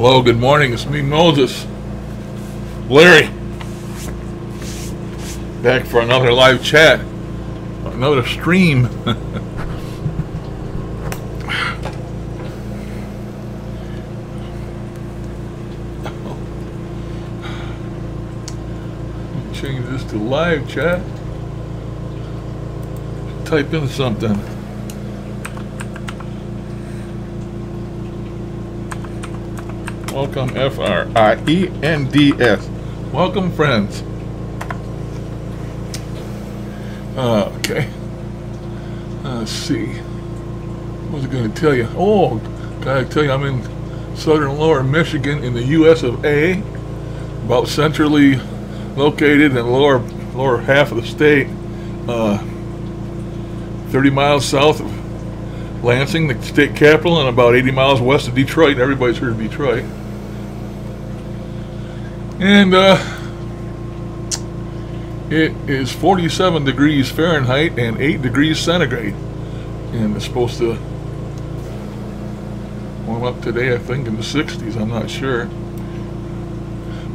Hello, good morning. It's me, Moses. Larry. Back for another live chat. Another stream. Change this to live chat. Type in something. Welcome, Friends. Welcome, friends. Okay. Let's see. What was I going to tell you? Oh, gotta tell you, I'm in southern lower Michigan in the U.S. of A. About centrally located in the lower half of the state. 30 miles south of Lansing, the state capital, and about 80 miles west of Detroit. Everybody's heard of Detroit. And it is 47 degrees Fahrenheit and 8 degrees centigrade. And it's supposed to warm up today, I think, in the 60s. I'm not sure.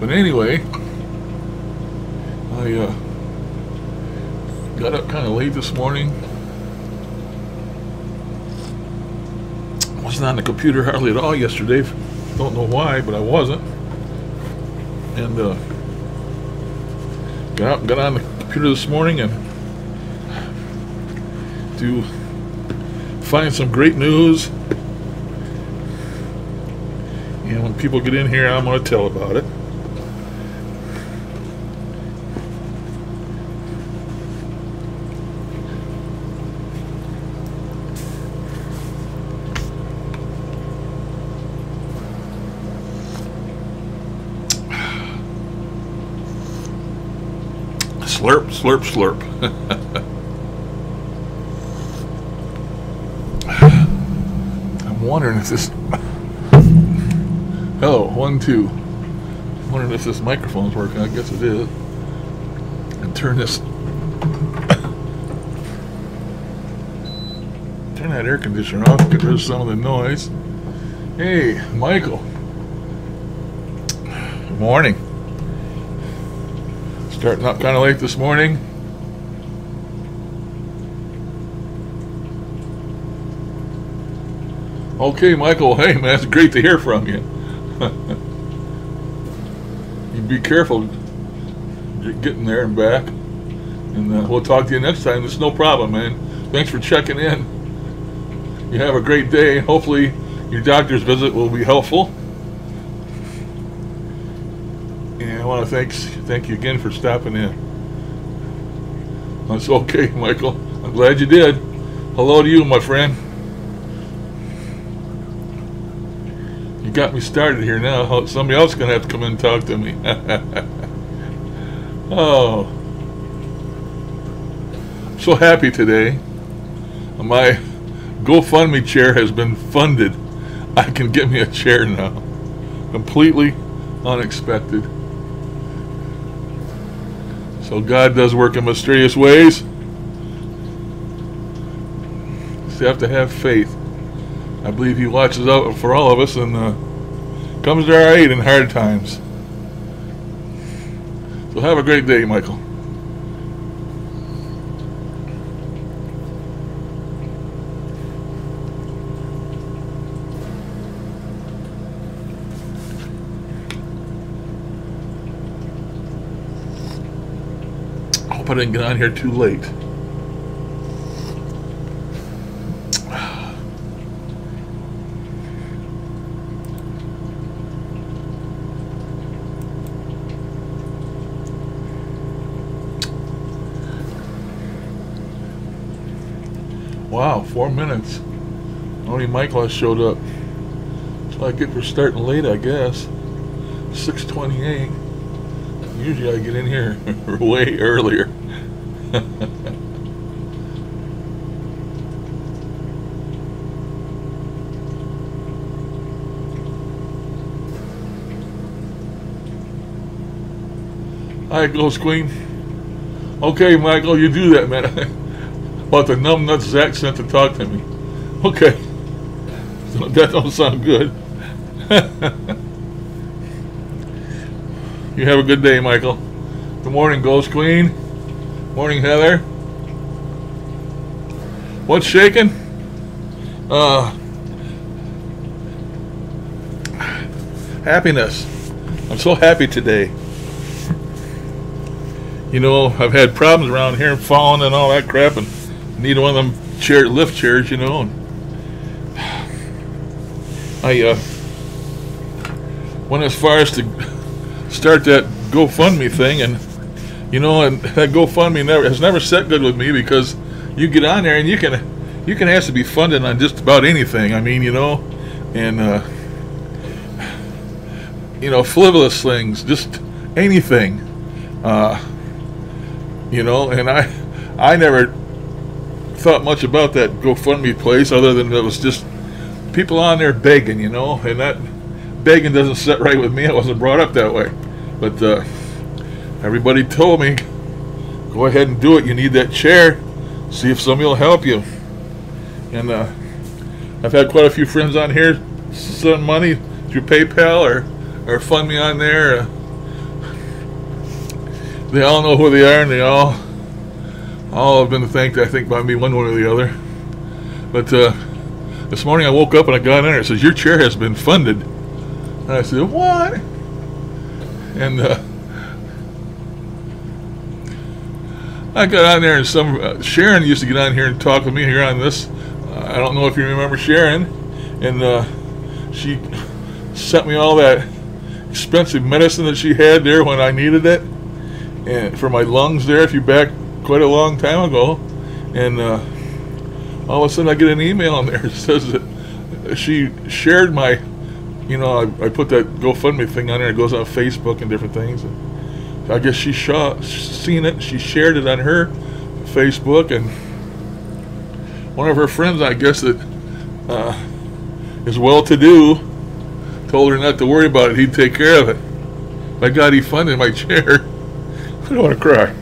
But anyway, I got up kind of late this morning. Wasn't on the computer hardly at all yesterday. Don't know why, but I wasn't. And got on the computer this morning and to find some great news. And when people get in here, I'm going to tell about it. Slurp, slurp, slurp. I'm wondering if this... Hello, 1, 2. I'm wondering if this microphone's working. I guess it is. And turn this... turn that air conditioner off, get rid of some of the noise. Hey, Michael. Good morning. Starting up kind of late this morning. Okay, Michael. Hey, man, it's great to hear from you. You be careful getting there and back. And we'll talk to you next time. It's no problem, man. Thanks for checking in. You have a great day. Hopefully your doctor's visit will be helpful. And I want to thank you again for stopping in. That's okay, Michael. I'm glad you did. Hello to you, my friend. You got me started here now. Somebody else is going to have to come in and talk to me. Oh. I'm so happy today. My GoFundMe chair has been funded. I can get me a chair now. Completely unexpected. So God does work in mysterious ways. You have to have faith. I believe He watches out for all of us and comes to our aid in hard times. So have a great day, Michael. I didn't get on here too late. Wow, 4 minutes. Only Michael has showed up. That's what I get for starting late, I guess. 6:28. Usually I get in here way earlier. Hi, Ghost Queen. Okay, Michael, you do that, man. About the numbnuts Zach sent to talk to me. Okay. That don't sound good. You have a good day, Michael. Good morning, Ghost Queen. Morning, Heather. What's shaking? Happiness. I'm so happy today. You know, I've had problems around here, falling and all that crap, and need one of them lift chairs, you know. And I went as far as to start that GoFundMe thing, and you know, and that GoFundMe has never set good with me, because you get on there and you can ask to be funded on just about anything. I mean, you know, and you know, frivolous things, just anything. You know, and I never thought much about that GoFundMe place, other than it was just people on there begging, you know, and that begging doesn't sit right with me. I wasn't brought up that way. But everybody told me, go ahead and do it. You need that chair. See if somebody will help you. And I've had quite a few friends on here send money through PayPal or fund me on there. They all know who they are, and they all have been thanked, I think, by me one way or the other. But this morning I woke up and I got in there. It says, your chair has been funded. And I said, what? And I got on there, and Sharon used to get on here and talk with me here on this. I don't know if you remember Sharon. And she sent me all that expensive medicine that she had there when I needed it, and for my lungs there, if you back quite a long time ago. And all of a sudden I get an email on there that says that she shared my, you know, I put that GoFundMe thing on there. It goes on Facebook and different things. And I guess she seen it. She shared it on her Facebook, and one of her friends, I guess, that is well-to-do, told her not to worry about it. He'd take care of it. My God, he funded my chair. I don't want to cry.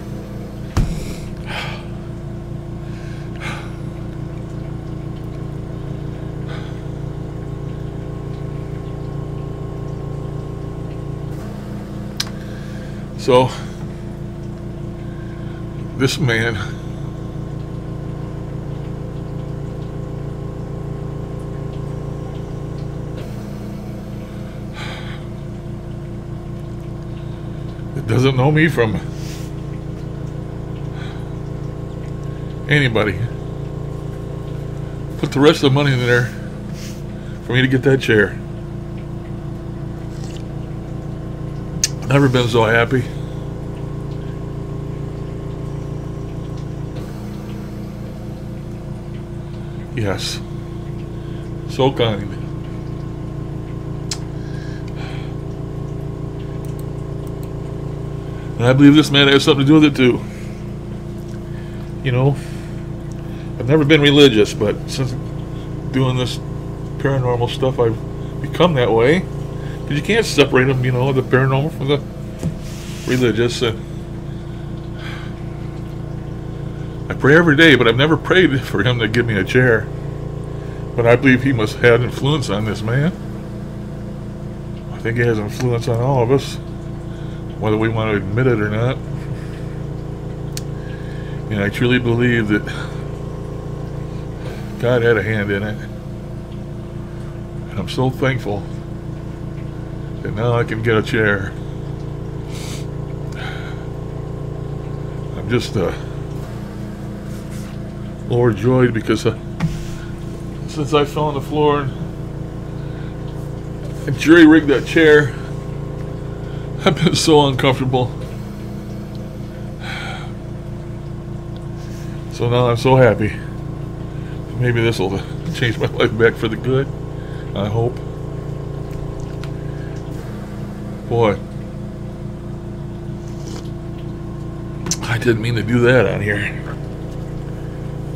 So, this man that doesn't know me from anybody put the rest of the money in there for me to get that chair. Never been so happy. Yes. So kind. And I believe this man has something to do with it too. You know, I've never been religious, but since doing this paranormal stuff, I've become that way. Because you can't separate them, you know, the paranormal from the religious. And I pray every day, but I've never prayed for him to give me a chair. But I believe he must have influence on this man. I think he has influence on all of us, whether we want to admit it or not. And I truly believe that God had a hand in it. And I'm so thankful that now I can get a chair. I'm just overjoyed, because since I fell on the floor and jury rigged that chair, I've been so uncomfortable. So now I'm so happy. Maybe this will change my life back for the good. I hope. Boy, I didn't mean to do that on here.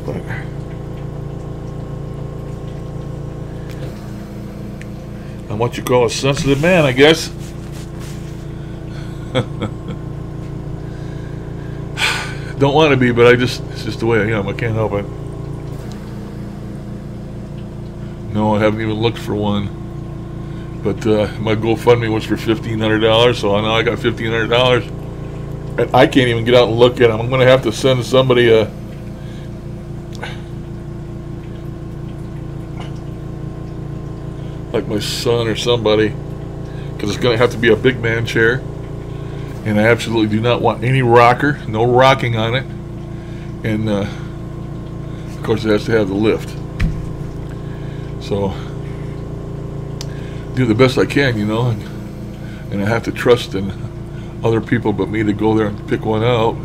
But I'm what you call a sensitive man, I guess. Don't want to be, but it's just the way I am. I can't help it. No, I haven't even looked for one. But my GoFundMe was for $1,500, so now I got $1,500, and I can't even get out and look at them. I'm going to have to send somebody a like my son or somebody, because it's going to have to be a big man chair, and I absolutely do not want any rocker, no rocking on it, and of course it has to have the lift. So do the best I can, you know, and I have to trust in other people but me to go there and pick one out.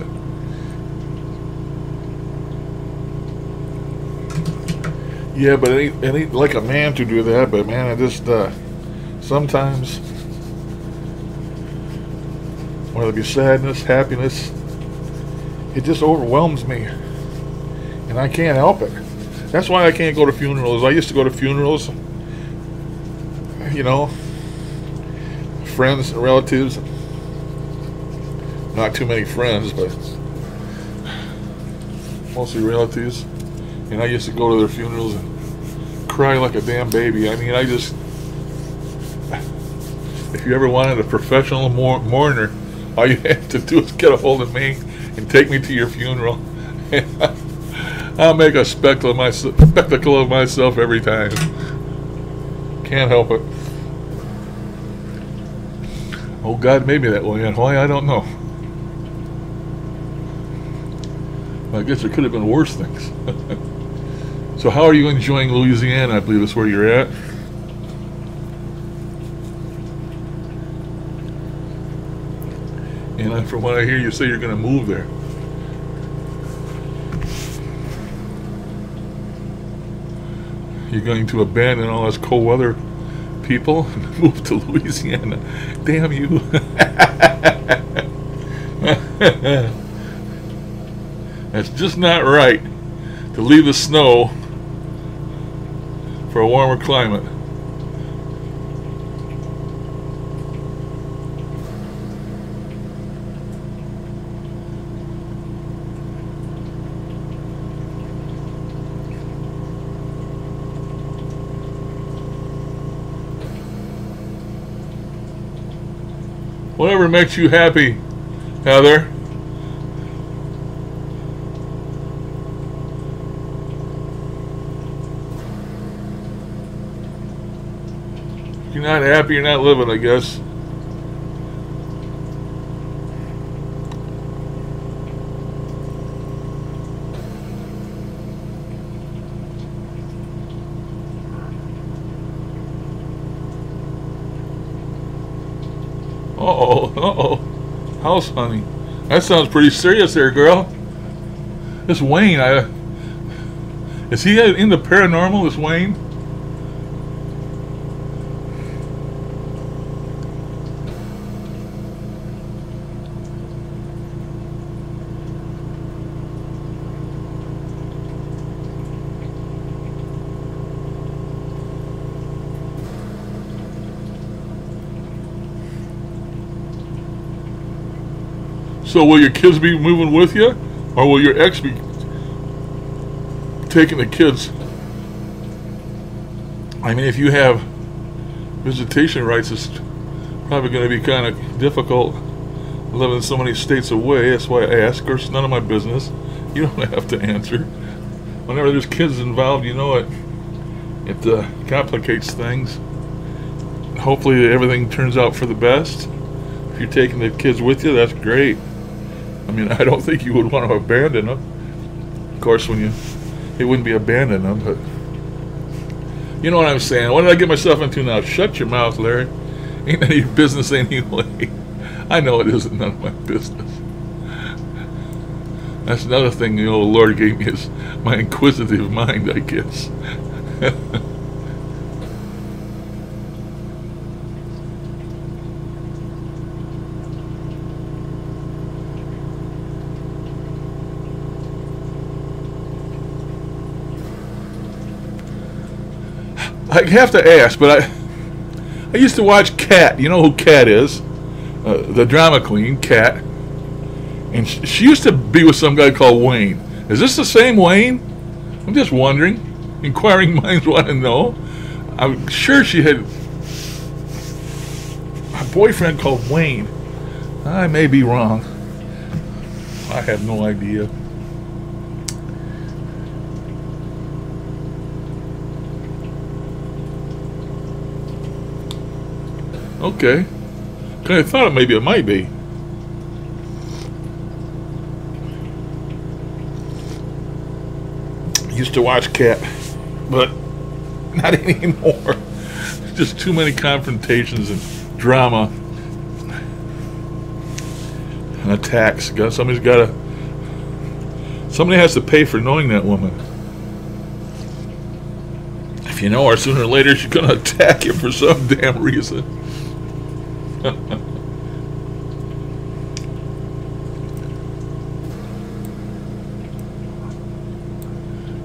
Yeah, but it ain't like a man to do that. But man, I just sometimes, whether it be sadness, happiness, it just overwhelms me, and I can't help it. That's why I can't go to funerals. I used to go to funerals, you know, friends and relatives. Not too many friends, but mostly relatives. And I used to go to their funerals and cry like a damn baby. I mean, if you ever wanted a professional mourner, all you have to do is get a hold of me and take me to your funeral. I'll make a spectacle of myself every time. Can't help it. Oh, God made me that way, and why, I don't know. I guess there could have been worse things. So how are you enjoying Louisiana? I believe that's where you're at. And from what I hear, you say you're going to move there. You're going to abandon all us cold weather people and move to Louisiana. Damn you. That's just not right to leave the snow for a warmer climate. Whatever makes you happy, Heather. If you're not happy, you're not living, I guess. Uh-oh. House hunting. That sounds pretty serious there, girl. This Wayne, is he into paranormal, this Wayne? So will your kids be moving with you, or will your ex be taking the kids? I mean, if you have visitation rights, it's probably going to be kind of difficult living so many states away. That's why I ask. Of course, it's none of my business. You don't have to answer. Whenever there's kids involved, you know it complicates things. Hopefully everything turns out for the best. If you're taking the kids with you, that's great. I mean, I don't think you would want to abandon them. Of course, it wouldn't be abandon them, but you know what I'm saying. What did I get myself into now? Shut your mouth, Larry. Ain't none of your business anyway. I know it isn't none of my business. That's another thing the old Lord gave me, is my inquisitive mind, I guess. I have to ask, but I used to watch Kat. You know who Kat is? The drama queen, Kat. And she used to be with some guy called Wayne. Is this the same Wayne? I'm just wondering. Inquiring minds want to know. I'm sure she had boyfriend called Wayne. I may be wrong. I have no idea. Okay. Kind of thought maybe it might be. Used to watch Cat, but not anymore. Just too many confrontations and drama and attacks. Somebody has to pay for knowing that woman. If you know her, sooner or later she's gonna attack you for some damn reason.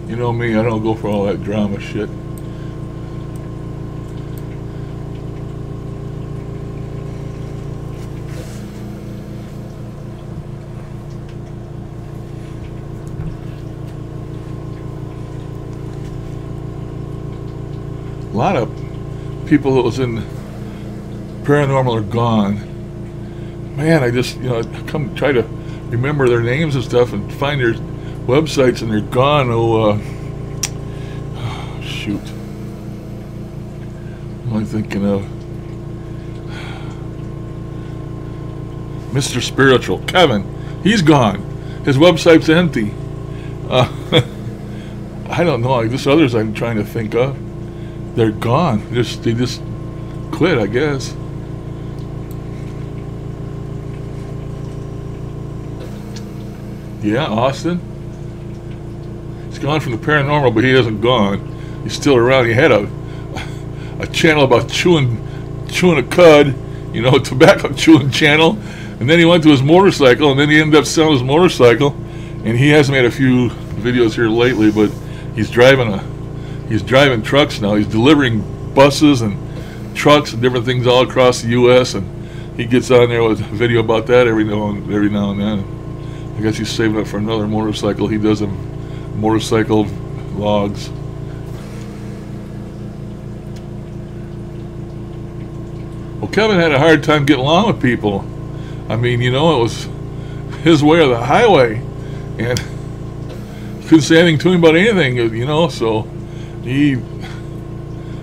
You know me, I don't go for all that drama shit. A lot of people that was in paranormal are gone. Man, I just, come try to remember their names and stuff and find their websites and they're gone. Shoot. What am I thinking of? Mr. Spiritual. Kevin. He's gone. His website's empty. I don't know. Just others I'm trying to think of. They're gone. They just quit, I guess. Yeah, Austin. He's gone from the paranormal, but he hasn't gone. He's still around. He had a channel about chewing a cud, tobacco chewing channel, and then he went to his motorcycle, and then he ended up selling his motorcycle, and he has made a few videos here lately, but he's driving trucks now. He's delivering buses and trucks and different things all across the U.S., and he gets on there with a video about that every now and then. I guess he's saving up for another motorcycle. He does motorcycle vlogs. Well, Kevin had a hard time getting along with people. I mean, it was his way or the highway, and you couldn't say anything to him about anything, so he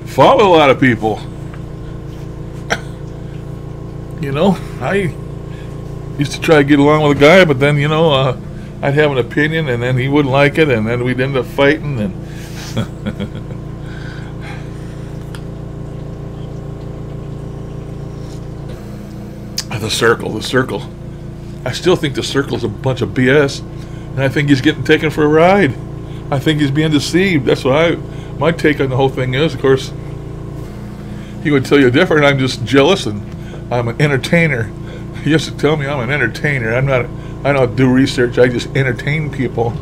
fought with a lot of people. I used to try to get along with a guy, but then, I'd have an opinion, and then he wouldn't like it, and then we'd end up fighting, and the circle. I still think the circle's a bunch of BS, and I think he's getting taken for a ride. I think he's being deceived. That's what my take on the whole thing is. Of course, he would tell you different. I'm just jealous, and I'm an entertainer. He used to tell me I'm an entertainer. I don't do research. I just entertain people.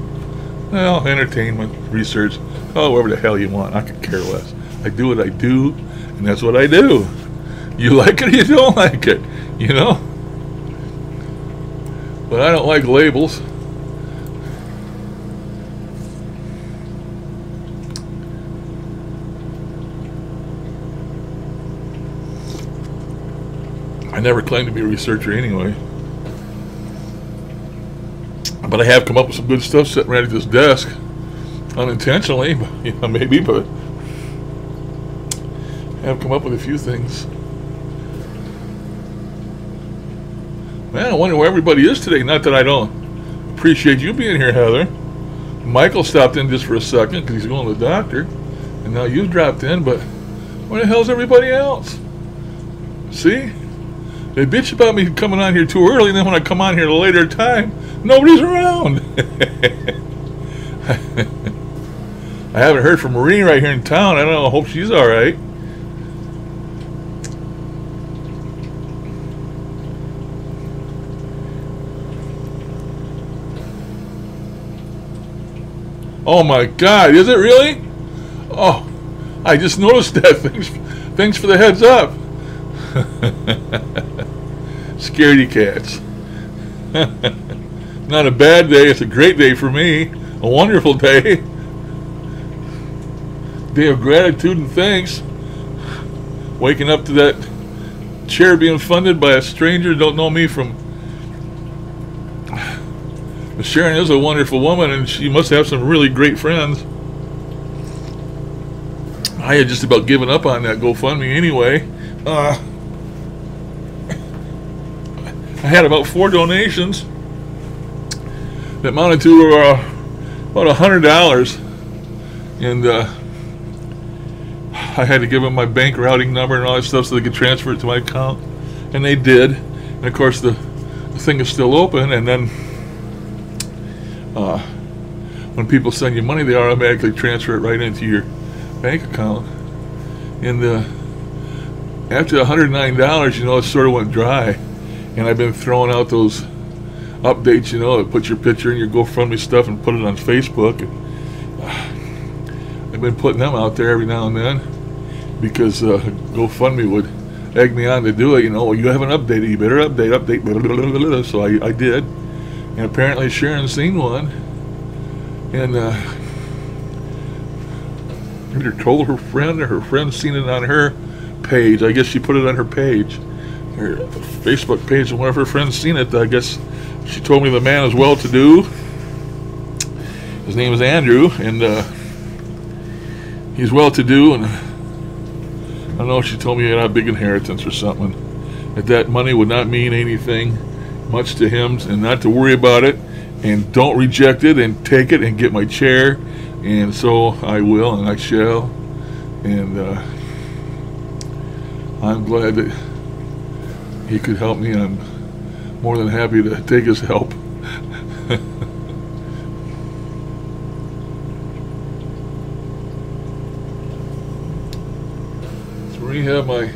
Well, entertainment, research, whatever the hell you want. I could care less. I do what I do, and that's what I do. You like it or you don't like it, But I don't like labels. I never claimed to be a researcher anyway. But I have come up with some good stuff sitting right at this desk. Unintentionally, maybe, but I have come up with a few things. Man, I wonder where everybody is today. Not that I don't appreciate you being here, Heather. Michael stopped in just for a second because he's going to the doctor. And now you've dropped in, but where the hell's everybody else? See? They bitch about me coming on here too early, and then when I come on here at a later time, nobody's around. I haven't heard from Marie right here in town. I don't know. I hope she's all right. Oh my God, is it really? Oh, I just noticed that. Thanks for the heads up. Scaredy cats. Not a bad day, it's a great day for me. A wonderful day. Day of gratitude and thanks. Waking up to that chair being funded by a stranger, don't know me from... Sharon is a wonderful woman, and she must have some really great friends. I had just about given up on that GoFundMe anyway. I had about 4 donations that amounted to about $100, and I had to give them my bank routing number and all that stuff so they could transfer it to my account, and they did. And of course the thing is still open, and then when people send you money, they automatically transfer it right into your bank account. And after $109, you know, it sort of went dry, and I've been throwing out those updates, you know, that put your picture in your GoFundMe stuff and put it on Facebook. And, I've been putting them out there every now and then because GoFundMe would egg me on to do it. You know, well, you haven't updated, you better update, blah, blah, blah, blah. So I did, and apparently Sharon's seen one, and either told her friend or her friend seen it on her page. I guess she put it on her page, her Facebook page, and one of her friends seen it. I guess she told me the man is well-to-do. His name is Andrew, and he's well-to-do, and I don't know, she told me he had a big inheritance or something. That money would not mean anything much to him, and not to worry about it, and don't reject it, and take it and get my chair. And so I will, and I shall, and I'm glad that he could help me, and I'm more than happy to take his help. So we have my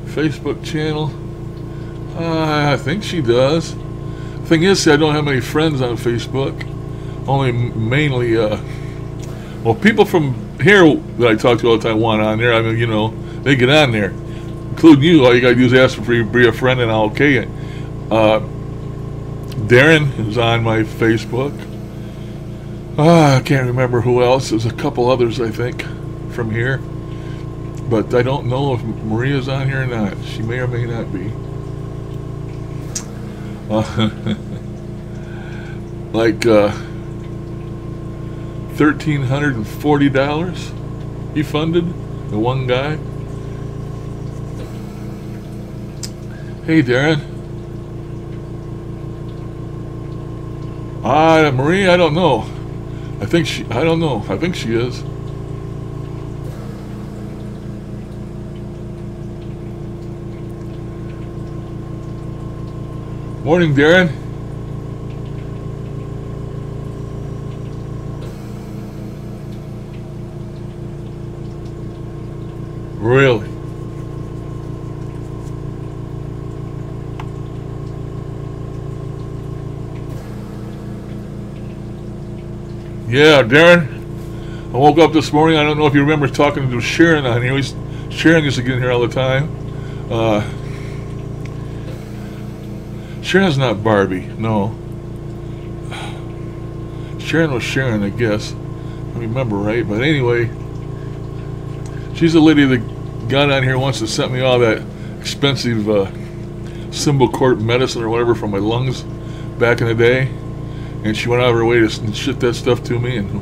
Facebook channel. I think she does. Thing is, I don't have many friends on Facebook. Only mainly, well, people from here that I talk to all the time want on there. I mean, you know, they get on there, including you. All you gotta do is ask for you to be a friend, and I'll okay it. Darren is on my Facebook. I can't remember who else. There's a couple others, I think, from here, but I don't know if Maria's on here or not. She may or may not be. Like $1,340 he funded, the one guy. Hey, Darren. Marie, I don't know. I think she is. Morning, Darren. Really? Yeah, Darren. I woke up this morning. I don't know if you remember talking to Sharon on here. Sharon used to get in here all the time. Sharon's not Barbie, no. Sharon was Sharon, I guess. I remember right, but anyway, she's the lady that got on here once and sent me all that expensive Symbicort medicine or whatever for my lungs back in the day, and she went out of her way to ship that stuff to me, and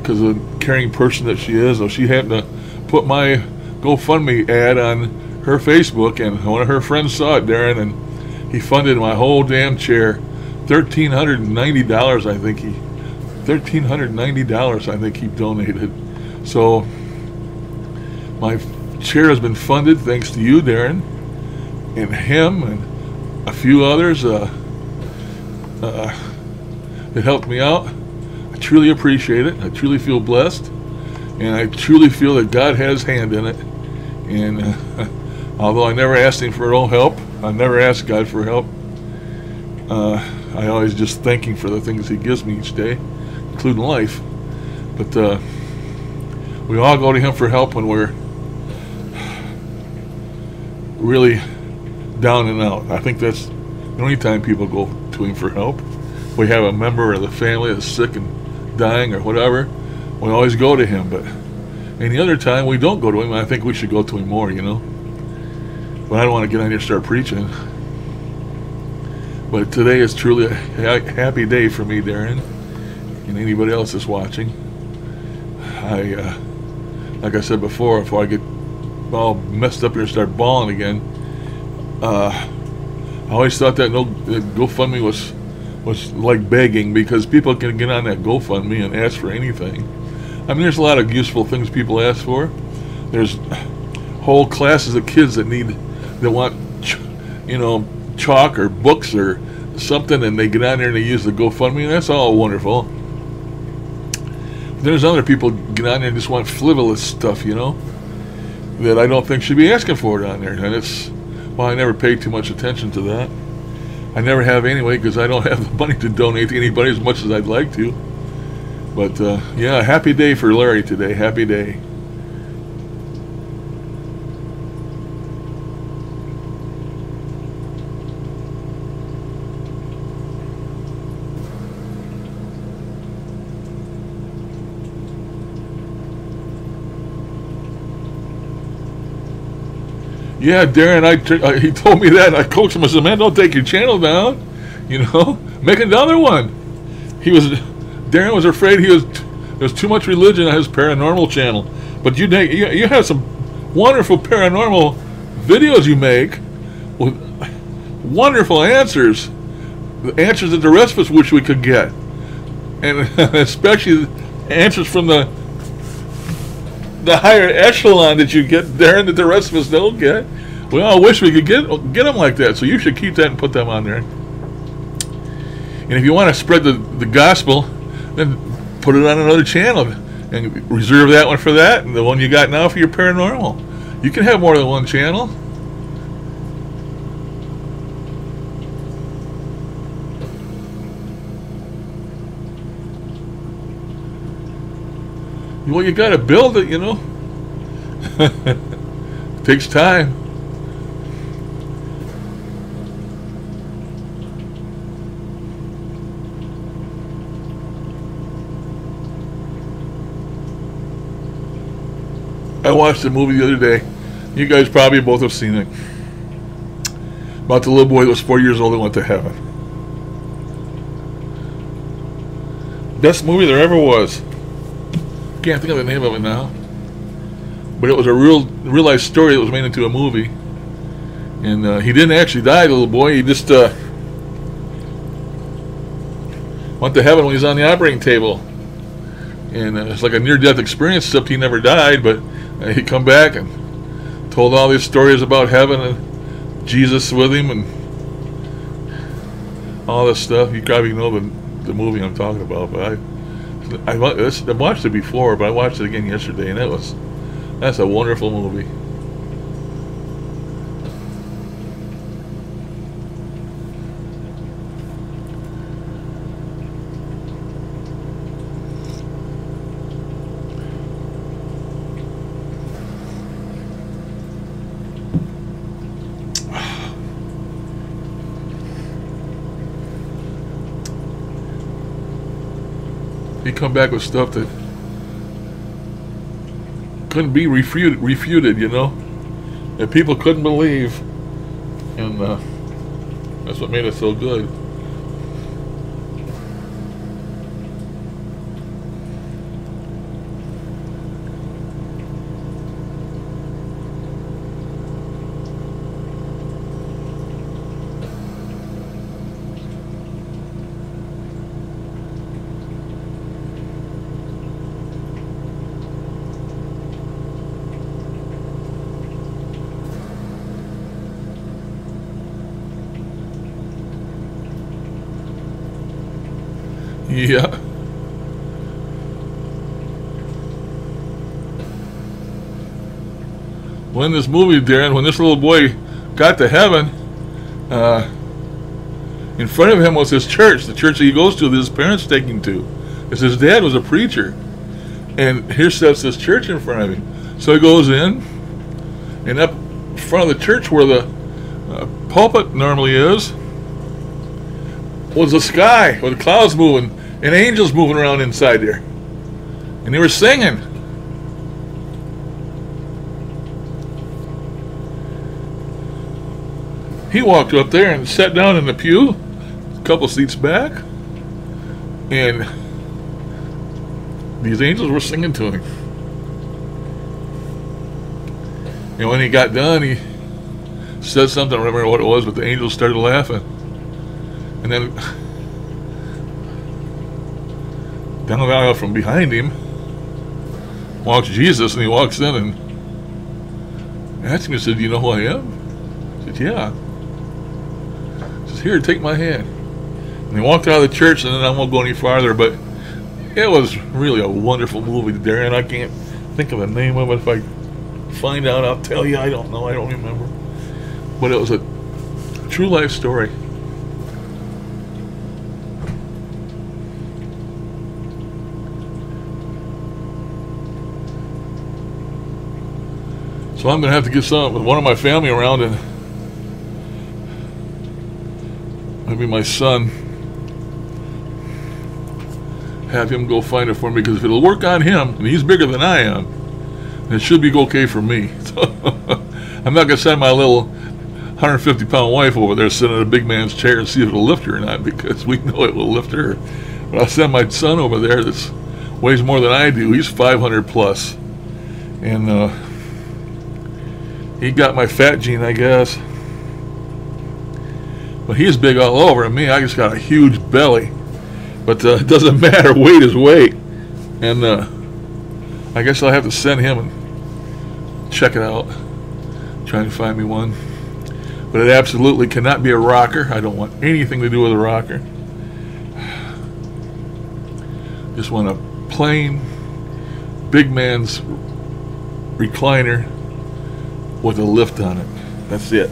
because of the caring person that she is, so she happened to put my GoFundMe ad on her Facebook, and one of her friends saw it, Darren, and he funded my whole damn chair. $1,390, I think $1,390 I think he donated. So my chair has been funded thanks to you, Darren, and him and a few others that helped me out. I truly appreciate it. I truly feel blessed, and I truly feel that God has his hand in it. And although I never asked him for no help, I never asked God for help, I always just thank him for the things he gives me each day, including life. But we all go to him for help when we're really down and out. I think that's the only time people go to him for help. We have a member of the family that's sick and dying or whatever, we always go to him. But any other time we don't go to him, I think we should go to him more, you know. But I don't want to get on here and start preaching. But today is truly a happy day for me, Darren, and anybody else that's watching. Like I said before I get all messed up here and start bawling again, I always thought that GoFundMe was like begging, because people can get on that GoFundMe and ask for anything. I mean, there's a lot of useful things people ask for. There's whole classes of kids that want, chalk or books or something, and they get on there and they use the GoFundMe, and that's all wonderful. There's other people get on there and just want frivolous stuff, that I don't think should be asking for it on there. And I never pay too much attention to that. I never have anyway, because I don't have the money to donate to anybody as much as I'd like to. But yeah, happy day for Larry today. Happy day. Yeah, Darren, he told me that, and I coached him. I said, man, don't take your channel down, make another one. Darren was afraid there was too much religion on his paranormal channel. But you have some wonderful paranormal videos you make with wonderful answers, the answers that the rest of us wish we could get, and especially answers from the higher echelon that you get, Darren, that the rest of us don't get. We all wish we could get them like that. So you should keep that and put them on there. And if you want to spread the gospel, then put it on another channel and reserve that one for that, and the one you got now for your paranormal. You can have more than one channel. Well, you got to build it, It takes time. I watched a movie the other day. You guys probably both have seen it. About the little boy that was 4 years old that went to heaven. Best movie there ever was. Can't think of the name of it now, but it was a real life story that was made into a movie. And he didn't actually die, the little boy. He just went to heaven when he was on the operating table, and it's like a near-death experience, except he never died. But he come back and told all these stories about heaven and Jesus with him and all this stuff. You probably know the movie I'm talking about, but I watched it before, but I watched it again yesterday, and that's a wonderful movie. He come back with stuff that couldn't be refuted, that people couldn't believe, and that's what made it so good. Yeah. When this movie, Darren, when this little boy got to heaven, in front of him was his church, the church that he goes to, that his parents take him to. Because his dad was a preacher. And here steps this church in front of him. So he goes in, and up front of the church where the pulpit normally is, was the sky with the clouds moving and angels moving around inside there. And they were singing. he walked up there and sat down in the pew, a couple seats back, and these angels were singing to him. And when he got done, he said something, I don't remember what it was, but the angels started laughing. And then down the aisle from behind him walks Jesus, and he walks in and asked him, he said, "Do you know who I am?" He said, "Yeah." He says, "Here, take my hand." And he walked out of the church, and then I won't go any farther, but it was really a wonderful movie, Darren. I can't think of the name of it. If I find out, I'll tell you. I don't know. I don't remember. But it was a true life story. So I'm going to have to get one of my family around, and maybe my son, have him go find it for me, because if it'll work on him, and he's bigger than I am, then it should be okay for me. So I'm not going to send my little 150-pound wife over there sitting in a big man's chair and see if it'll lift her or not, because we know it will lift her. But I'll send my son over there that weighs more than I do. He's 500 plus. And he got my fat gene, I guess. But he's big all over, and me, I just got a huge belly. But it doesn't matter, weight is weight. And I guess I'll have to send him and check it out. Try and find me one. But it absolutely cannot be a rocker. I don't want anything to do with a rocker. Just want a plain, big man's recliner with a lift on it. That's it.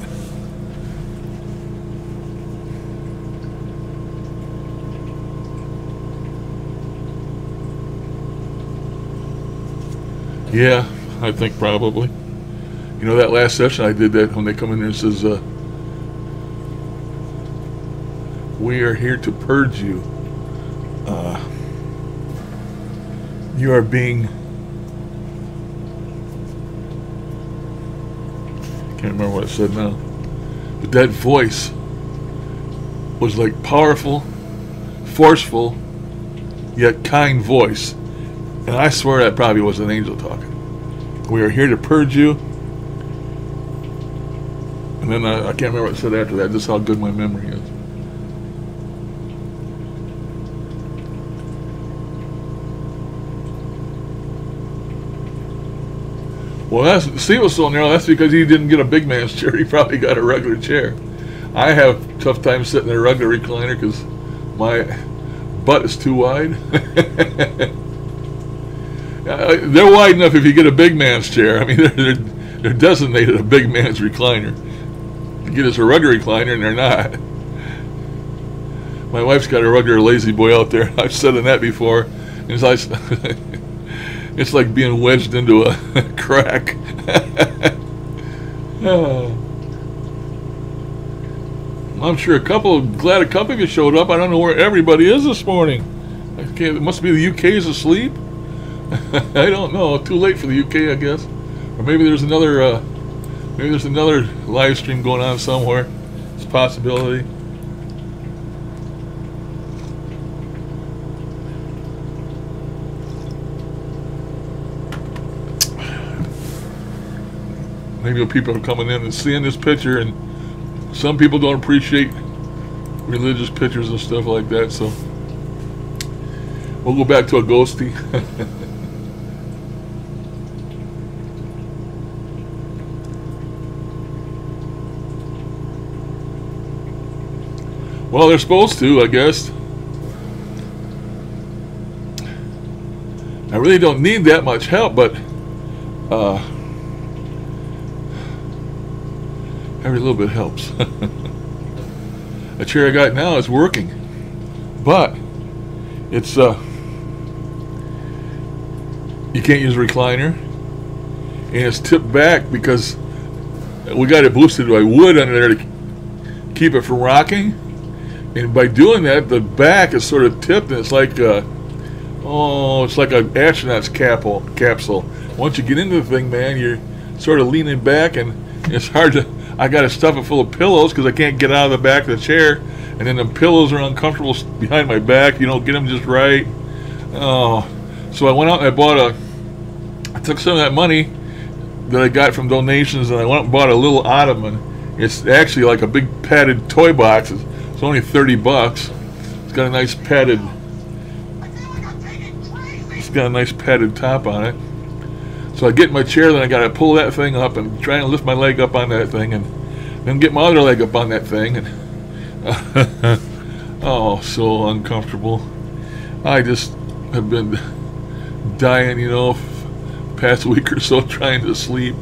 Yeah, I think probably. You know, that last session I did that when they come in there and says, "We are here to purge you. You are being..." Can't remember what it said now. But that voice was like powerful, forceful, yet kind voice. And I swear that probably was an angel talking. "We are here to purge you." And then I can't remember what it said after that, just how good my memory is. Well, see, it was so narrow, that's because he didn't get a big man's chair. He probably got a regular chair. I have a tough time sitting in a regular recliner because my butt is too wide. They're wide enough if you get a big man's chair. I mean, they're designated a big man's recliner. You get us a regular recliner, and they're not. My wife's got a regular lazy boy out there. I've said in that before. It's like, it's like being wedged into a crack. I'm sure glad a couple of you showed up. I don't know where everybody is this morning. It must be the UK's asleep. I don't know. Too late for the UK, I guess. Or maybe there's another live stream going on somewhere. It's a possibility. Maybe people are coming in and seeing this picture, and some people don't appreciate religious pictures and stuff like that, so we'll go back to a ghosty. Well, they're supposed to, I guess. I really don't need that much help, but every little bit helps. The chair I got now is working, but it's you can't use a recliner, and it's tipped back because we got it boosted by wood under there to keep it from rocking. And by doing that, the back is sort of tipped, and it's like it's like an astronaut's capsule. Once you get into the thing, man, you're sort of leaning back, and it's hard I got to stuff it full of pillows because I can't get out of the back of the chair. And then the pillows are uncomfortable behind my back. You don't get them just right. Oh, so I went out and I took some of that money that I got from donations and I went out and bought a little ottoman. It's actually like a big padded toy box. It's only $30. It's got a nice padded top on it. So I get in my chair, then I gotta pull that thing up and try and lift my leg up on that thing, and then get my other leg up on that thing, and oh, so uncomfortable. I just have been dying, you know, past week or so trying to sleep.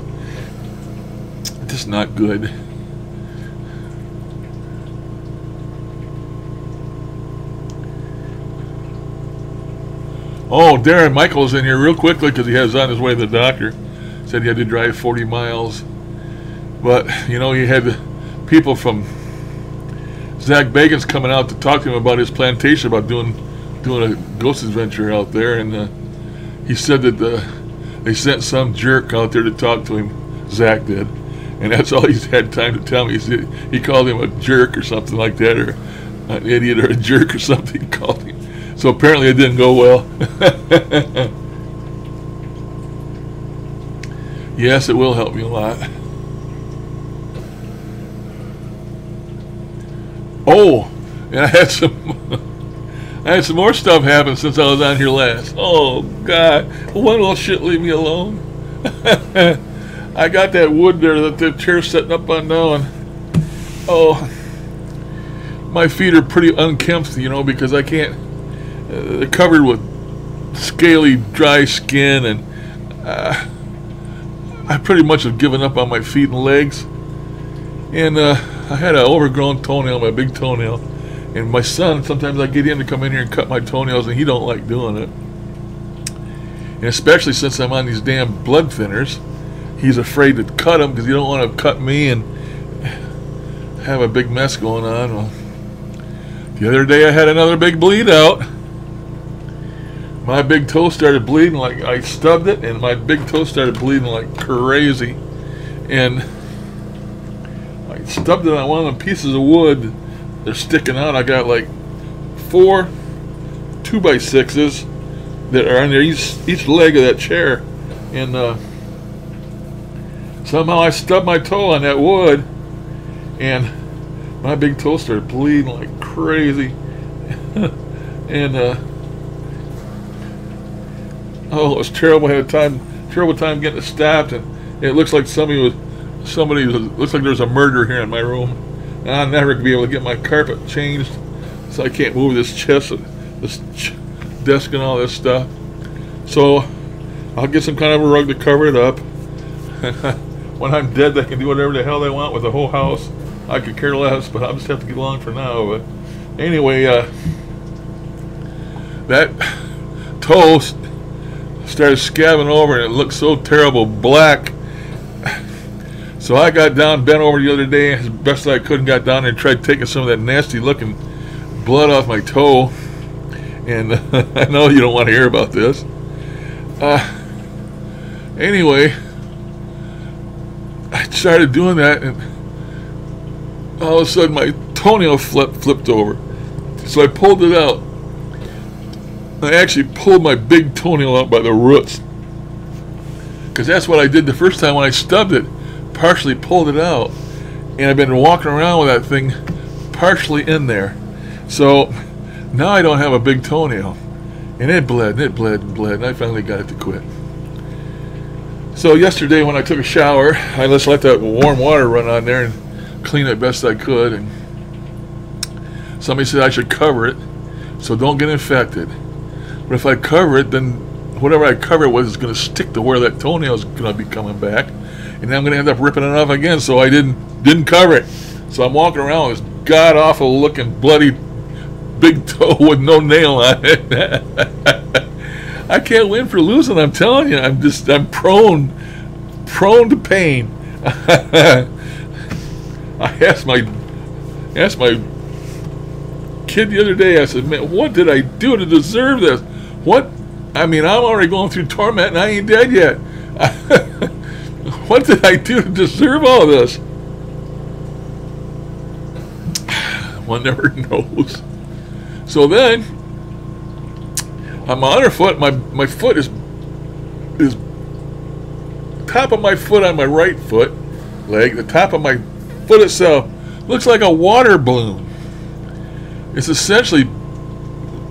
Just not good. Oh, Darren Michael's in here real quickly because he has on his way to the doctor. Said he had to drive 40 miles. But, you know, he had people from Zach Bacon's coming out to talk to him about his plantation, about doing a ghost adventure out there. And he said that they sent some jerk out there to talk to him. Zach did. And that's all he's had time to tell me. He called him a jerk or something like that, or an idiot or a jerk or something he called him. So apparently it didn't go well. Yes, it will help me a lot. Oh, and I had some more stuff happen since I was on here last. Oh God, why will shit leave me alone? I got that wood there that the chair's setting up on now, and oh, my feet are pretty unkempt, you know, because I can't. They're covered with scaly, dry skin, and I pretty much have given up on my feet and legs. And I had an overgrown toenail, my big toenail. And my son, sometimes I get him to come in here and cut my toenails, and he don't like doing it. And especially since I'm on these damn blood thinners, he's afraid to cut them because he don't want to cut me and have a big mess going on. Well, the other day I had another big bleed out. My big toe started bleeding like I stubbed it, and my big toe started bleeding like crazy. And I stubbed it on one of the pieces of wood. They're sticking out. I got like 4 2x6s that are under each leg of that chair. And somehow I stubbed my toe on that wood, and my big toe started bleeding like crazy. And oh, it was terrible. I had terrible time getting it stopped, and it looks like somebody looks like there's a murder here in my room, and I'll never be able to get my carpet changed, so I can't move this chest, this desk, and all this stuff. So I'll get some kind of a rug to cover it up. When I'm dead, they can do whatever the hell they want with the whole house. I could care less, but I'll just have to get along for now. But anyway, that toe started scabbing over, and it looked so terrible black. So I got down, bent over the other day as best I could, and got down there and tried taking some of that nasty looking blood off my toe. And I know you don't want to hear about this. Anyway, I started doing that, and all of a sudden my toenail flipped over. So I pulled it out. I actually pulled my big toenail out by the roots, because that's what I did the first time when I stubbed it. Partially pulled it out, and I've been walking around with that thing partially in there. So now I don't have a big toenail, and it bled and it bled and bled, and I finally got it to quit. So yesterday when I took a shower, I just let that warm water run on there and clean it best I could, and somebody said I should cover it so don't get infected. But if I cover it, then whatever I cover it with is going to stick to where that toenail is going to be coming back, and then I'm going to end up ripping it off again. So I didn't cover it. So I'm walking around with this god awful looking bloody big toe with no nail on it. I can't win for losing. I'm telling you, I'm prone to pain. I asked my kid the other day. I said, "Man, what did I do to deserve this? What? I mean, I'm already going through torment, and I ain't dead yet. What did I do to deserve all this?" One never knows. So then, on my other foot, my foot is top of my foot on my right foot leg, the top of my foot itself looks like a water balloon. It's essentially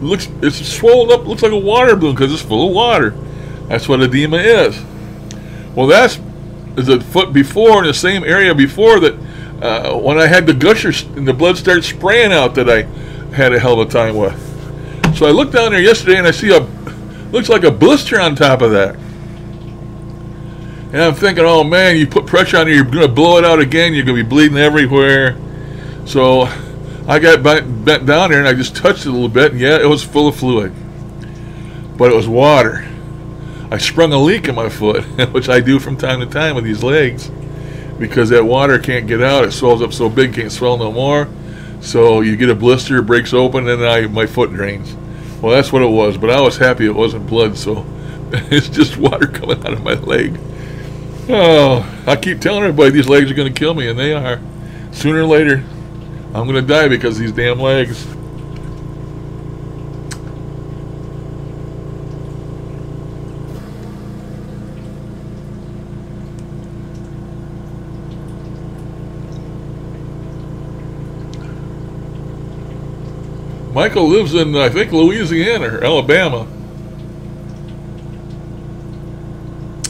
it's swollen up, looks like a water balloon because it's full of water. That's what edema is. Well, that's the foot before, in the same area before that, when I had the gushers and the blood started spraying out, that I had a hell of a time with. So I looked down there yesterday and I see looks like a blister on top of that. And I'm thinking, oh man, you put pressure on it, you're going to blow it out again, you're going to be bleeding everywhere. So I got bent down there and I just touched it a little bit, and yeah, it was full of fluid. But it was water. I sprung a leak in my foot, which I do from time to time with these legs, because that water can't get out. It swells up so big, can't swell no more. So you get a blister, it breaks open, and then my foot drains. Well, that's what it was, but I was happy it wasn't blood, so it's just water coming out of my leg. Oh, I keep telling everybody these legs are going to kill me, and they are. Sooner or later, I'm going to die because of these damn legs. Michael lives in, I think, Louisiana or Alabama.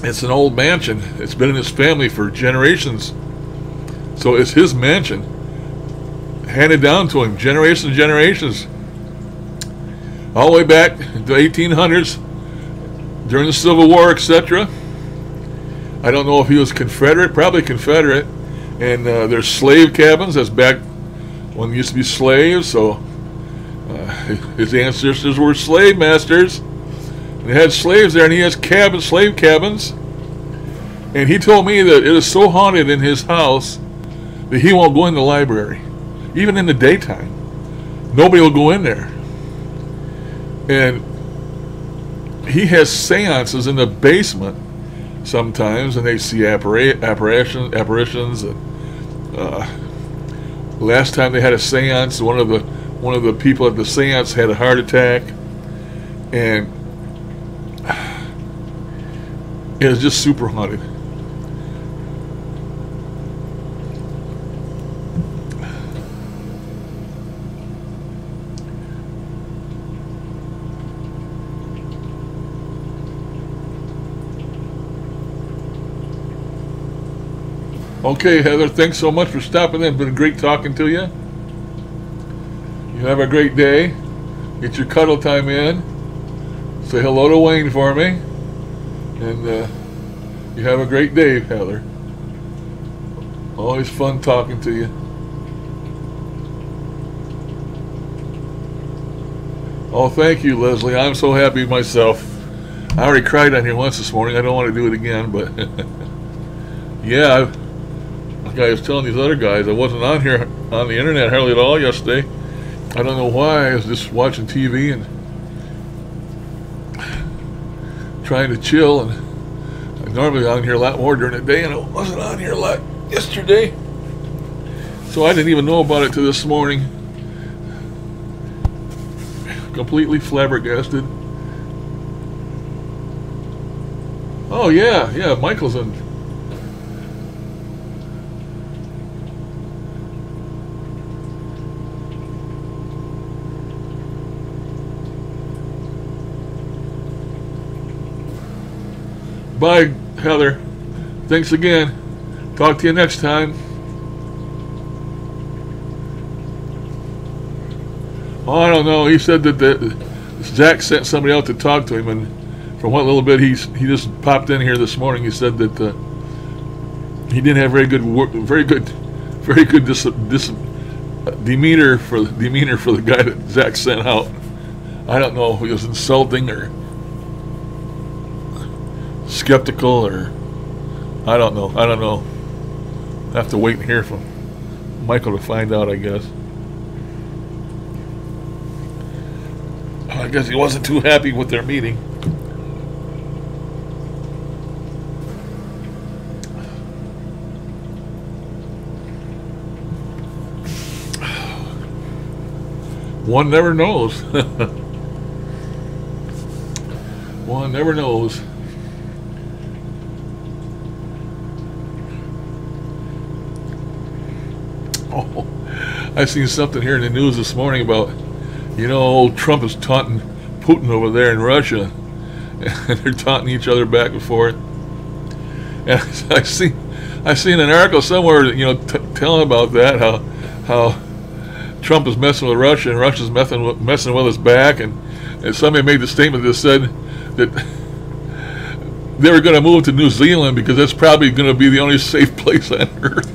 It's an old mansion. It's been in his family for generations. So it's his mansion, handed down to him generations and generations. All the way back to the 1800s, during the Civil War, etc. I don't know if he was Confederate, probably Confederate. And there's slave cabins. That's back when there used to be slaves. So his ancestors were slave masters. They had slaves there, and he has slave cabins. And he told me that it is so haunted in his house that he won't go in the library, even in the daytime. Nobody will go in there. And he has seances in the basement sometimes, and they see apparitions. And last time they had a seance, one of the people at the seance had a heart attack, and it was just super haunted. Okay, Heather, thanks so much for stopping in. It's been great talking to you. You have a great day. Get your cuddle time in. Say hello to Wayne for me. And you have a great day, Heather. Always fun talking to you. Oh, thank you, Leslie. I'm so happy myself. I already cried on here once this morning. I don't want to do it again, but yeah, like I was telling these other guys, I wasn't on here on the internet hardly at all yesterday. I don't know why. I was just watching TV and trying to chill, and I'm normally on here a lot more during the day, and I wasn't on here a lot yesterday, so I didn't even know about it till this morning. Completely flabbergasted. Oh yeah, Michael's in. Bye, Heather. Thanks again. Talk to you next time. Oh, I don't know. He said that Zach sent somebody out to talk to him, and from what little bit he just popped in here this morning, he said that he didn't have very good demeanor for the guy that Zach sent out. I don't know if he was insulting or skeptical, or I don't know. I have to wait and hear from Michael to find out, I guess. I guess he wasn't too happy with their meeting. One never knows. One never knows. Oh, I seen something here in the news this morning about, Trump is taunting Putin over there in Russia, and they're taunting each other back and forth. And I seen an article somewhere, telling about that, how Trump is messing with Russia and Russia's messing with us back, and somebody made the statement that said that they were going to move to New Zealand because that's probably going to be the only safe place on earth.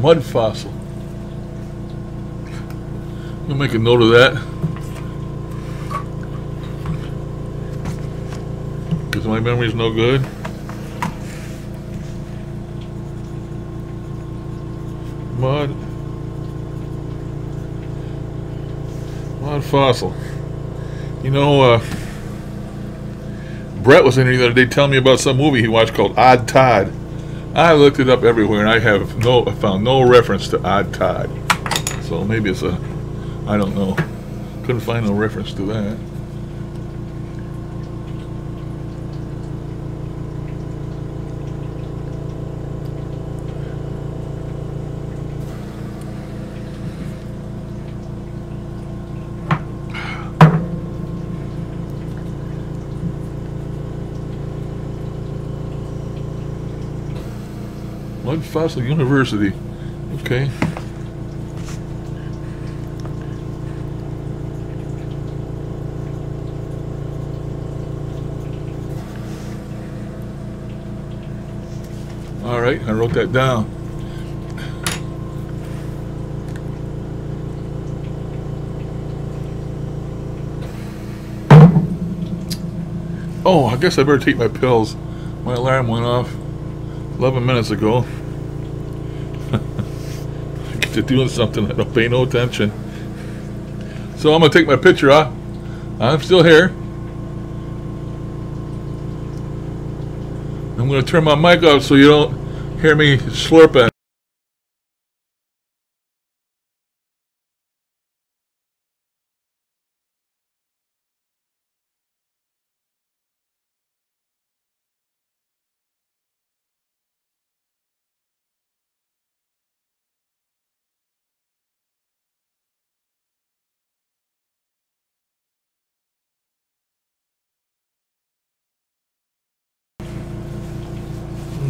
Mud fossil. You'll make a note of that, because my memory's no good. Mud fossil. Brett was in here the other day telling me about some movie he watched called Odd Todd. I looked it up everywhere, and I found no reference to Odd Todd. So maybe it's I don't know. Couldn't find no reference to that. Mud Fossil University. Okay. All right, I wrote that down. Oh, I guess I better take my pills. My alarm went off 11 minutes ago. I get to doing something, I don't pay no attention. So I'm going to take my picture off. I'm still here. I'm going to turn my mic off so you don't hear me slurping.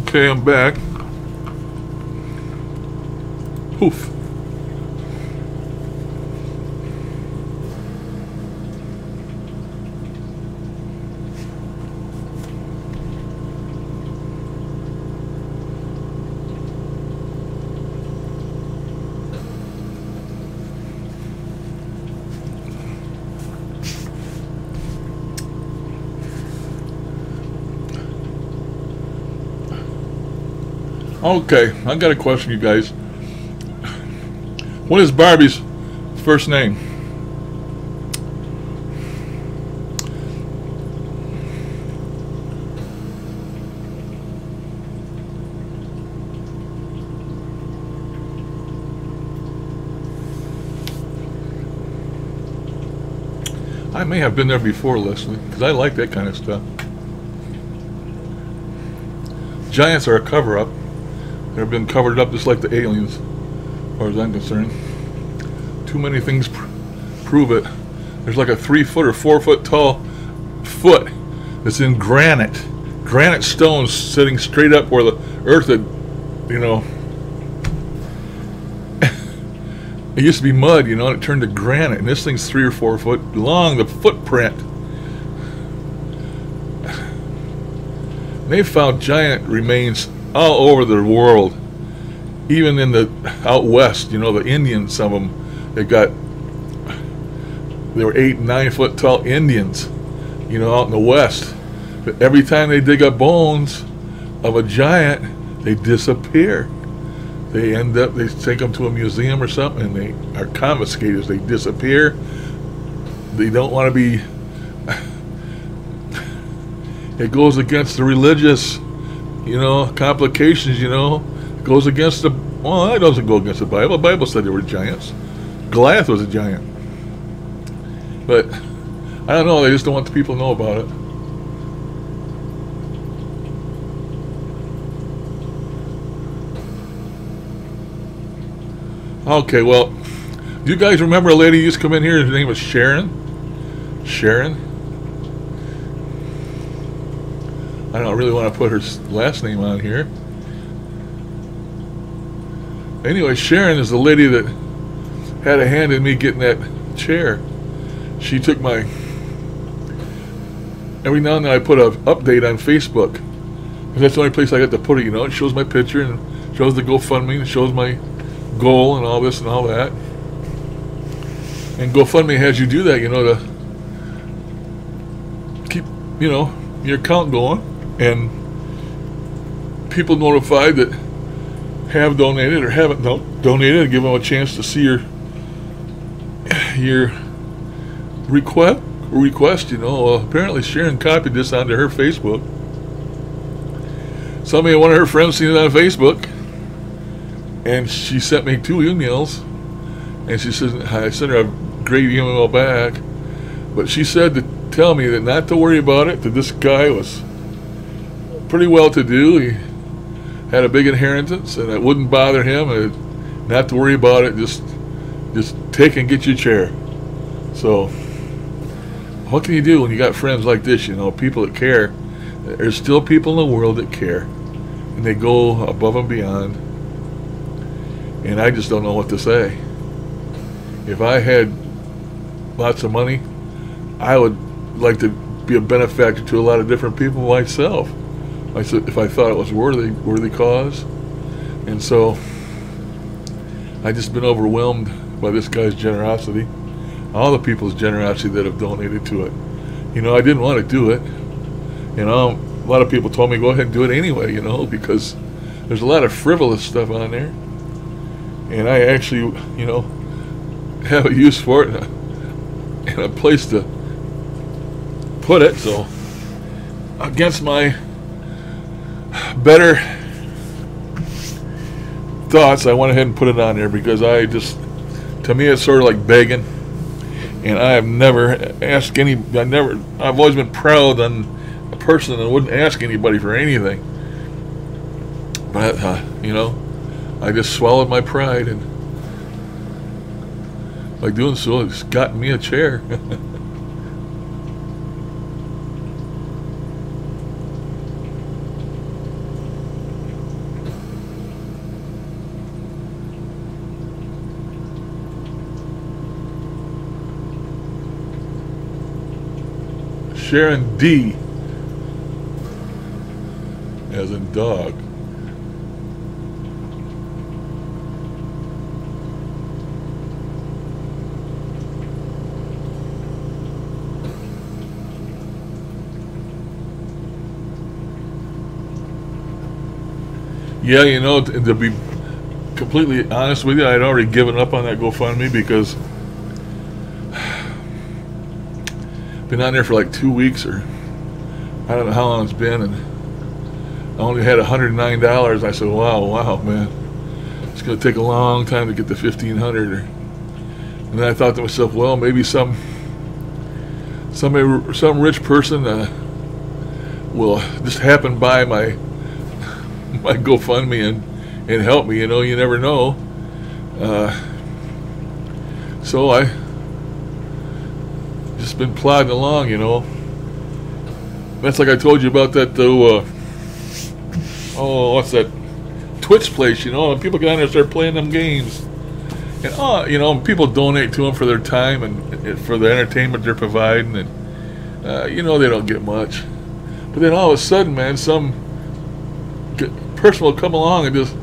Okay, I'm back. Poof. Okay, I got a question, you guys. What is Barbie's first name? I may have been there before, Leslie, because I like that kind of stuff. Giants are a cover-up. They've been covered up just like the aliens, as far as I'm concerned. Too many things prove it. There's like a 3-foot or 4-foot tall foot that's in granite stones sitting straight up where the earth had, it used to be mud, and it turned to granite, and this thing's 3 or 4 foot long, the footprint. They found giant remains all over the world, even in the out west. The Indians, some of them, they were 8 and 9 foot tall Indians, out in the west. But every time they dig up bones, of a giant, they disappear. They end up, they take them to a museum or something, and they are confiscated. They disappear. They don't want to be. It goes against the religious, complications. It goes against the. Well, that doesn't go against the Bible. The Bible said there were giants. Goliath was a giant. But I don't know. They just don't want the people to know about it. Okay, well, do you guys remember a lady who used to come in here? Her name was Sharon. Sharon. I don't really want to put her last name on here. Anyway, Sharon is the lady that had a hand in me getting that chair. She took my... Every now and then I put an update on Facebook. That's the only place I got to put it, It shows my picture and shows the GoFundMe and shows my goal and all this and all that. And GoFundMe has you do that, to keep, your account going, and people notified that have donated or haven't donated, and give them a chance to see your request. Apparently Sharon copied this onto her Facebook. One of her friends seen it on Facebook, and she sent me 2 emails, and she says, I sent her a great email back, but she said to tell me that not to worry about it, that this guy was pretty well to do. He had a big inheritance, and it wouldn't bother him, and not to worry about it, just take and get your chair. So what can you do when you got friends like this, people that care? There's still people in the world that care, and they go above and beyond, and I just don't know what to say. If I had lots of money, I would like to be a benefactor to a lot of different people myself. If I thought it was worthy cause. And so I just been overwhelmed by this guy's generosity, all the people's generosity that have donated to it. I didn't want to do it. A lot of people told me go ahead and do it anyway, because there's a lot of frivolous stuff on there, and I actually, have a use for it and a place to put it. So against my better thoughts, I went ahead and put it on there, because to me it's sort of like begging, and I have never asked I've always been proud on a person and wouldn't ask anybody for anything, but I just swallowed my pride, and by doing so it's gotten me a chair. Sharon D, as in dog. Yeah, to be completely honest with you, I'd already given up on that GoFundMe, because been on there for like 2 weeks, or I don't know how long it's been, and I only had $109. I said, wow, man, it's going to take a long time to get to $1,500. And then I thought to myself, well, maybe some rich person will just happen by my GoFundMe and help me. You never know. So I just been plodding along, That's like I told you about that, though. What's that? Twitch place, And people get on there and start playing them games. And, people donate to them for their time and for the entertainment they're providing. And, they don't get much. But then all of a sudden, man, some person will come along and just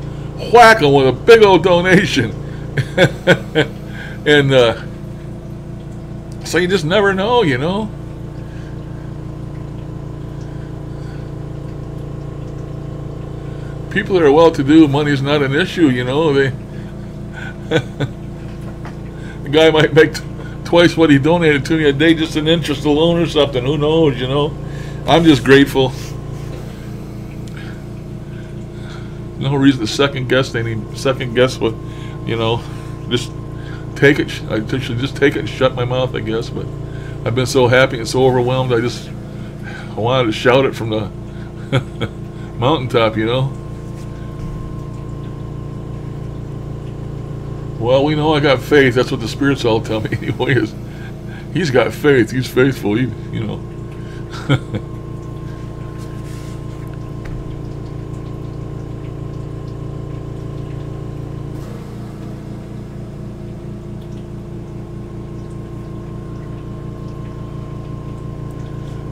whack them with a big old donation. And, so you just never know, people that are well-to-do, money's not an issue. You know, the guy might make twice what he donated to me a day just in interest alone or something. Who knows? You know, I'm just grateful. No reason to second guess what, you know. Just take it. I should just take it and shut my mouth, I guess. But I've been so happy and so overwhelmed. I wanted to shout it from the mountaintop, you know. Well, we know I got faith. That's what the spirits all tell me anyway. He's got faith. He's faithful. You know.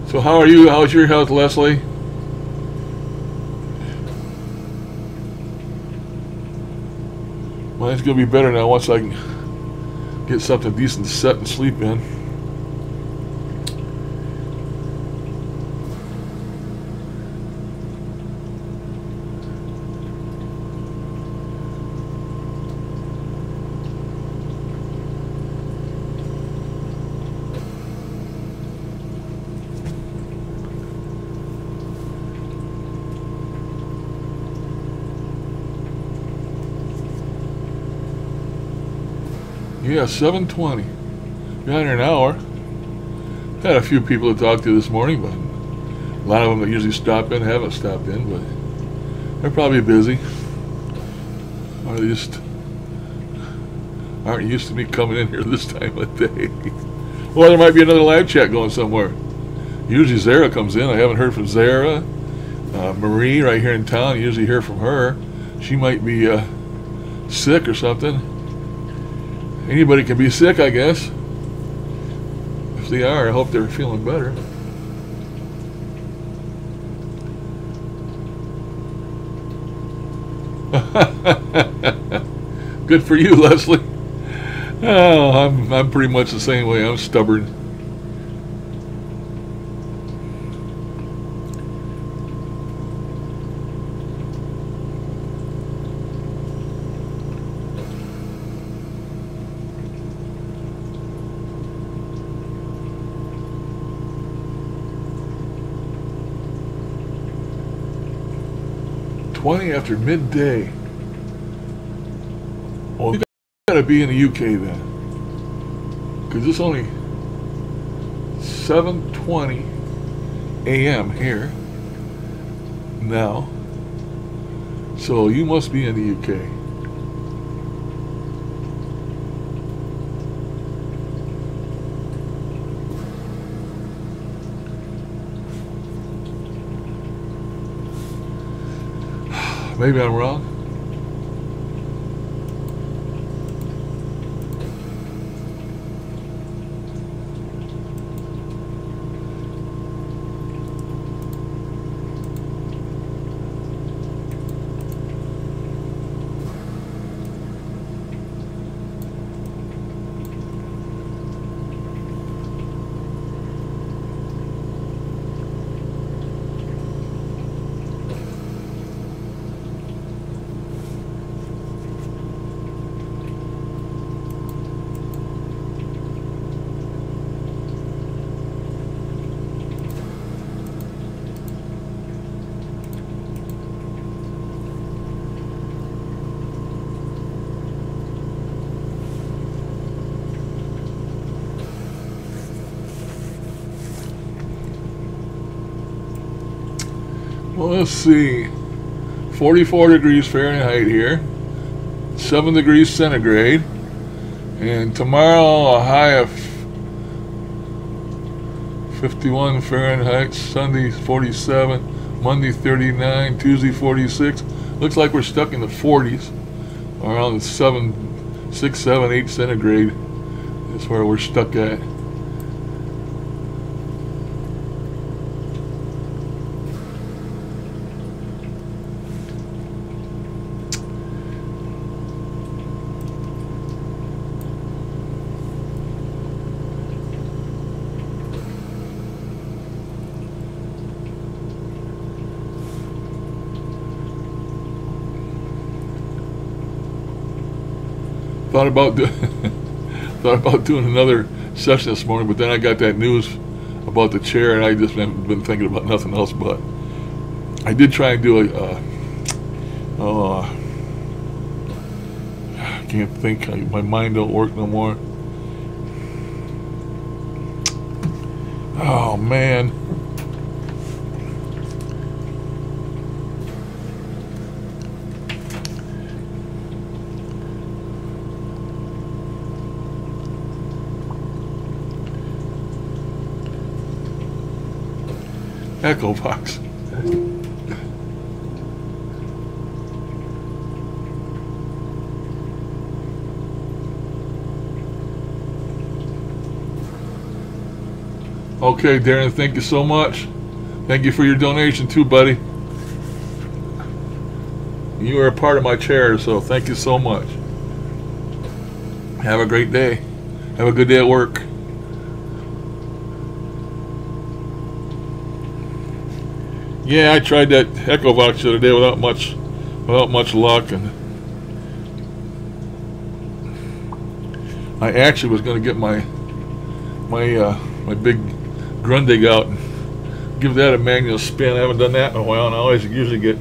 So how are you? How's your health, Leslie? Mine's gonna be better now once I can get something decent to set and sleep in. Yeah, 7:20. Got here an hour. Had a few people to talk to this morning, but a lot of them that usually stop in haven't stopped in, but they're probably busy. Or they just aren't used to me coming in here this time of day. Or there might be another live chat going somewhere. Usually Zara comes in. I haven't heard from Zara. Marie right here in town, I usually hear from her. She might be sick or something. Anybody can be sick, I guess. If they are, I hope they're feeling better. Good for you, Leslie. Oh, I'm pretty much the same way. I'm stubborn. After midday. Well, you gotta be in the UK then, because it's only 7:20 a.m. here now. So you must be in the UK. Maybe I'm wrong. Well, let's see. 44 degrees Fahrenheit here, 7 degrees centigrade, and tomorrow a high of 51 Fahrenheit, Sunday 47, Monday 39, Tuesday 46. Looks like we're stuck in the 40s, around 6, 7, 8 centigrade. That's where we're stuck at. thought about doing another session this morning, but then I got that news about the chair, and I just been thinking about nothing else. But I did try and do I can't think. My mind don't work no more. Oh man. Echo box. Okay, Darren, thank you so much. Thank you for your donation too, buddy. You are a part of my chair, so thank you so much. Have a great day. Have a good day at work. Yeah, I tried that Echo Box the other day without much luck, and I actually was going to get my big Grundig out and give that a manual spin. I haven't done that in a while, and I always usually get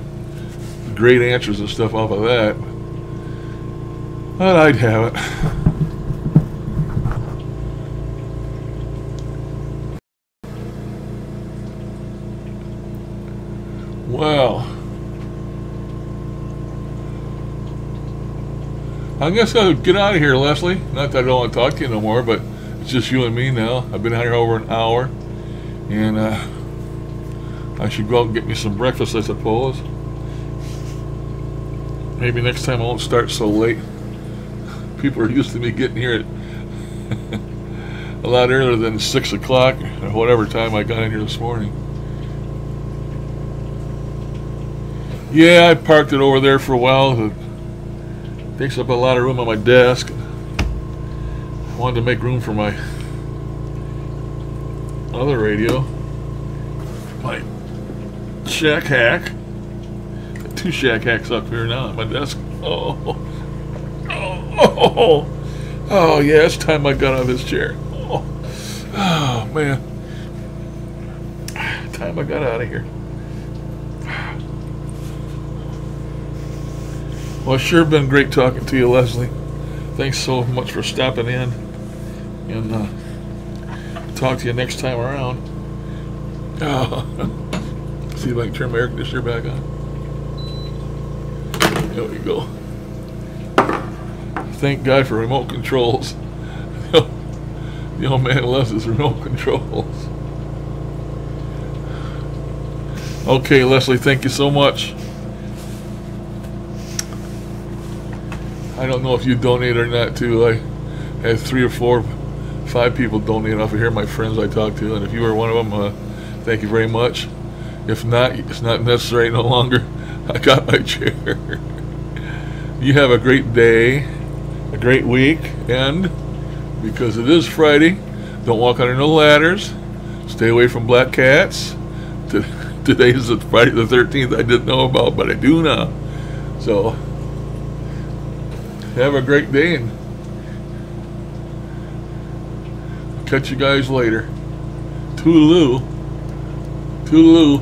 great answers and stuff off of that. But I'd have it. Well, I guess I'll get out of here, Leslie. Not that I don't want to talk to you no more, but it's just you and me now. I've been out here over an hour, and I should go out and get me some breakfast, I suppose. Maybe next time I won't start so late. People are used to me getting here at a lot earlier than 6 o'clock, or whatever time I got in here this morning. Yeah, I parked it over there for a while. It takes up a lot of room on my desk. I wanted to make room for my other radio. My Shack Hack. Got 2 Shack Hacks up here now on my desk. Oh, yeah, it's time I got out of this chair. Oh man. Time I got out of here. Well, it's sure been great talking to you, Leslie. Thanks so much for stopping in, and talk to you next time around. See if I can turn my air conditioner back on. There we go. Thank God for remote controls. The old man loves his remote controls. Okay, Leslie, thank you so much. I don't know if you donate or not too. I had 3 or 4, 5 people donate off of here, my friends I talked to, and if you were one of them, thank you very much. If not, it's not necessary no longer. I got my chair. You have a great day, a great week, and because it is Friday, don't walk under no ladders. Stay away from black cats. Today is Friday the 13th. I didn't know about, but I do now. So have a great day, and I'll catch you guys later. Toodaloo. Toodaloo.